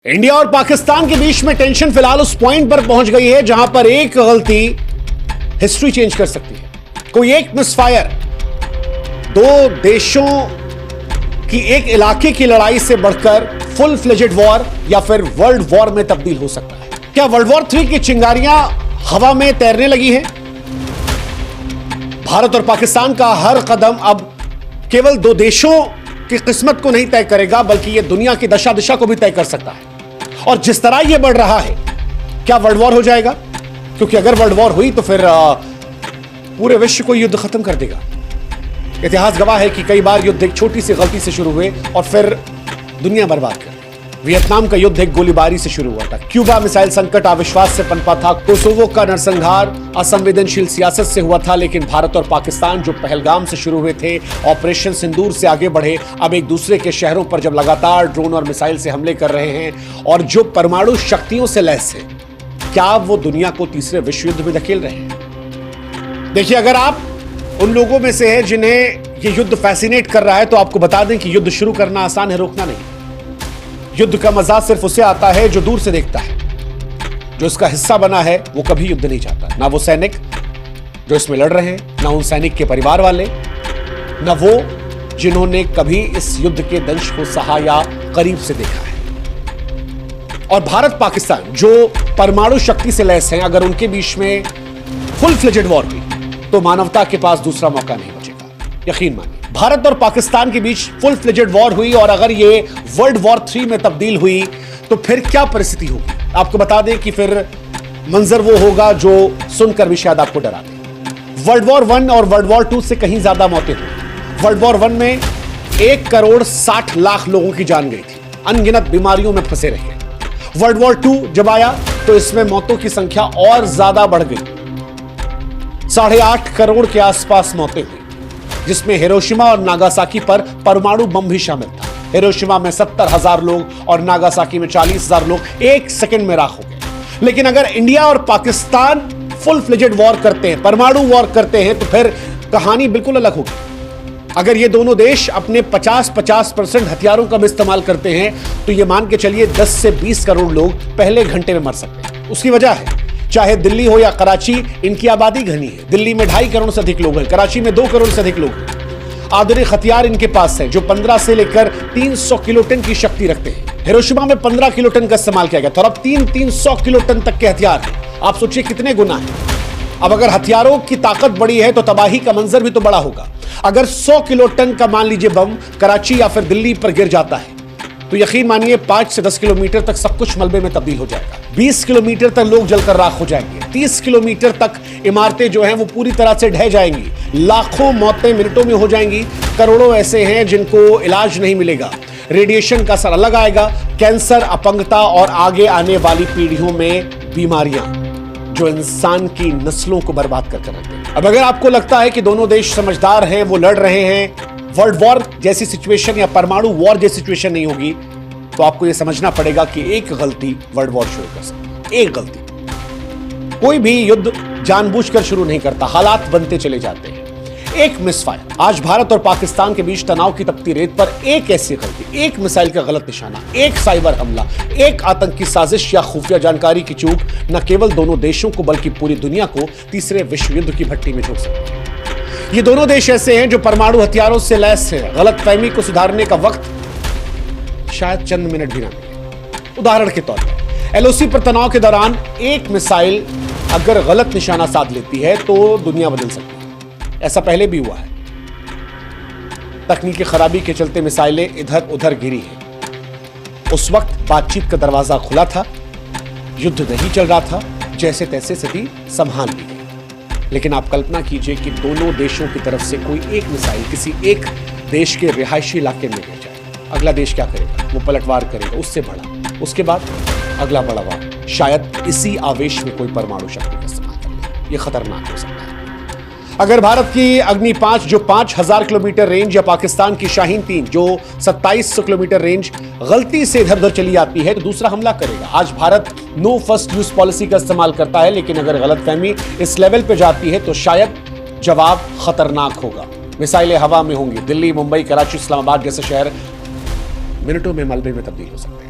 India और पाकिस्तान के बीच में टेंशन फिलहाल उस पॉइंट पर पहुंच गई है जहां पर एक गलती हिस्ट्री चेंज कर सकती है। कोई एक मिसफायर दो देशों की एक इलाके की लड़ाई से बढ़कर फुल फ्लेजेड वॉर या फिर वर्ल्ड वॉर में तब्दील हो सकता है। क्या वर्ल्ड वॉर 3 की चिंगारियां हवा में तैरने लगी हैं? भारत और पाकिस्तान का हर कदम अब केवल दो देशों की किस्मत को नहीं तय करेगा बल्कि यह दुनिया की दशा दिशा को भी तय कर सकता है। और जिस तरह यह बढ़ रहा है, क्या वर्ल्ड वॉर हो जाएगा? क्योंकि अगर वर्ल्ड वॉर हुई तो फिर पूरे विश्व को युद्ध खत्म कर देगा। इतिहास गवाह है कि कई बार युद्ध एक छोटी सी गलती से शुरू हुए और फिर दुनिया बर्बाद कर दी। वियतनाम का युद्ध एक गोलीबारी से शुरू हुआ था। क्यूबा मिसाइल संकट अविश्वास से पनपा था। कोसोवो का नरसंहार असंवेदनशील सियासत से हुआ था। लेकिन भारत और पाकिस्तान जो पहलगाम से शुरू हुए थे, ऑपरेशन सिंदूर से आगे बढ़े, अब एक दूसरे के शहरों पर जब लगातार ड्रोन और मिसाइल से हमले कर रहे हैं और जो परमाणु शक्तियों से लैस है, क्या वो दुनिया को तीसरे विश्व युद्ध में धकेल रहे हैं? देखिए, अगर आप उन लोगों में से हैं जिन्हें ये युद्ध फैसिनेट कर रहा है तो आपको बता दें कि युद्ध शुरू करना आसान है, रोकना नहीं। युद्ध का मजा सिर्फ उसे आता है जो दूर से देखता है। जो इसका हिस्सा बना है वो कभी युद्ध नहीं चाहता। ना वो सैनिक जो इसमें लड़ रहे हैं, ना उन सैनिक के परिवार वाले, ना वो जिन्होंने कभी इस युद्ध के दंश को सहा या करीब से देखा है। और भारत पाकिस्तान जो परमाणु शक्ति से लैस हैं, अगर उनके बीच में फुल फ्लेजेड वॉर हुई तो मानवता के पास दूसरा मौका नहीं बचेगा। यकीन मानिए, भारत और पाकिस्तान के बीच फुल फ्लेजेड वॉर हुई और अगर ये वर्ल्ड वॉर 3 में तब्दील हुई तो फिर क्या परिस्थिति होगी? आपको बता दें कि फिर मंजर वो होगा जो सुनकर भी शायद आपको डरा दे। वर्ल्ड वॉर 1 और वर्ल्ड वॉर 2 से कहीं ज्यादा मौतें हुई। वर्ल्ड वॉर 1 में 1,60,00,000 लोगों की जान गई थी, अनगिनत बीमारियों में फंसे रहे। वर्ल्ड वॉर 2 जब आया तो इसमें मौतों की संख्या और ज्यादा बढ़ गई। 8.5 करोड़ के आसपास मौतें हुई, जिसमें हिरोशिमा और नागासाकी पर परमाणु बम भी शामिल था। हिरोशिमा में 70,000 लोग और नागासाकी में 40,000 लोग एक सेकंड में राख हो गए। लेकिन अगर इंडिया और पाकिस्तान फुल फ्लेजेड वॉर करते हैं, परमाणु वॉर करते हैं, तो फिर कहानी बिल्कुल अलग होगी। अगर ये दोनों देश अपने 50% हथियारों का भी इस्तेमाल करते हैं तो ये मान के चलिए 10 से 20 करोड़ लोग पहले घंटे में मर सकते हैं। उसकी वजह है, चाहे दिल्ली हो या कराची, इनकी आबादी घनी है। दिल्ली में 2.5 करोड़ से अधिक लोग हैं, कराची में 2 करोड़ से अधिक लोग हैं। आधुनिक हथियार इनके पास है जो 15 से लेकर 300 किलोटन की शक्ति रखते हैं। हिरोशिमा में 15 किलोटन का इस्तेमाल किया गया था और अब 300 किलोटन तक के हथियार हैं। आप सोचिए कितने गुना है। अब अगर हथियारों की ताकत बड़ी है तो तबाही का मंजर भी तो बड़ा होगा। अगर 100 किलोटन का मान लीजिए बम कराची या फिर दिल्ली पर गिर जाता है तो यकीन मानिए 5 से 10 किलोमीटर तक सब कुछ मलबे में तब्दील हो जाएगा। 20 किलोमीटर तक लोग जलकर राख हो जाएंगे। 30 किलोमीटर तक इमारतें जो हैं वो पूरी तरह से ढह जाएंगी। लाखों मौतें मिनटों में हो जाएंगी। करोड़ों ऐसे हैं जिनको इलाज नहीं मिलेगा। रेडिएशन का असर अलग आएगा। कैंसर, अपंगता और आगे आने वाली पीढ़ियों में बीमारियां जो इंसान की नस्लों को बर्बाद कर रख देंगे। अब अगर आपको लगता है कि दोनों देश समझदार हैं, वो लड़ रहे हैं, वर्ल्ड वॉर जैसी सिचुएशन या परमाणु वॉर जैसी सिचुएशन नहीं होगी, तो आपको यह समझना पड़ेगा कि एक गलती वर्ल्ड वॉर शुरू कर सकती है। एक गलती। कोई भी युद्ध जानबूझकर शुरू नहीं करता, हालात बनते चले जाते हैं। एक मिसफायर। आज भारत और पाकिस्तान के बीच तनाव की तपती रेत पर एक ऐसी गलती, एक मिसाइल का गलत निशाना, एक साइबर हमला, एक आतंकी साजिश या खुफिया जानकारी की चूक न केवल दोनों देशों को बल्कि पूरी दुनिया को तीसरे विश्व युद्ध की भट्टी में झोंक सकती है। ये दोनों देश ऐसे हैं जो परमाणु हथियारों से लैस हैं। गलतफहमी को सुधारने का वक्त शायद चंद मिनट भी ना मिले। उदाहरण के तौर पर एलओसी पर तनाव के दौरान एक मिसाइल अगर गलत निशाना साध लेती है तो दुनिया बदल सकती है। ऐसा पहले भी हुआ है। तकनीकी खराबी के चलते मिसाइलें इधर उधर गिरी हैं। उस वक्त बातचीत का दरवाजा खुला था, युद्ध नहीं चल रहा था, जैसे तैसे स्थिति संभाल ली गई। लेकिन आप कल्पना कीजिए कि दोनों देशों की तरफ से कोई एक मिसाइल किसी एक देश के रिहायशी इलाके में गिर जाए। अगला देश क्या करेगा? वो पलटवार करेगा, उससे बड़ा, उसके बाद अगला बड़ा वार। शायद इसी आवेश में कोई परमाणु शक्ति का इस्तेमाल कर ले। ये खतरनाक हो सकता है। अगर भारत की अग्नि 5 जो 5000 किलोमीटर रेंज या पाकिस्तान की शाहीन 3 जो 2700 किलोमीटर रेंज गलती से इधर उधर चली आती है तो दूसरा हमला करेगा। आज Bharat no first use policy का इस्तेमाल करता है, लेकिन अगर गलतफहमी इस लेवल पे जाती है तो शायद जवाब खतरनाक होगा। मिसाइलें हवा में होंगी। दिल्ली, मुंबई, कराची, इस्लामाबाद जैसे शहर मिनटों में मलबे में तब्दील हो सकते हैं।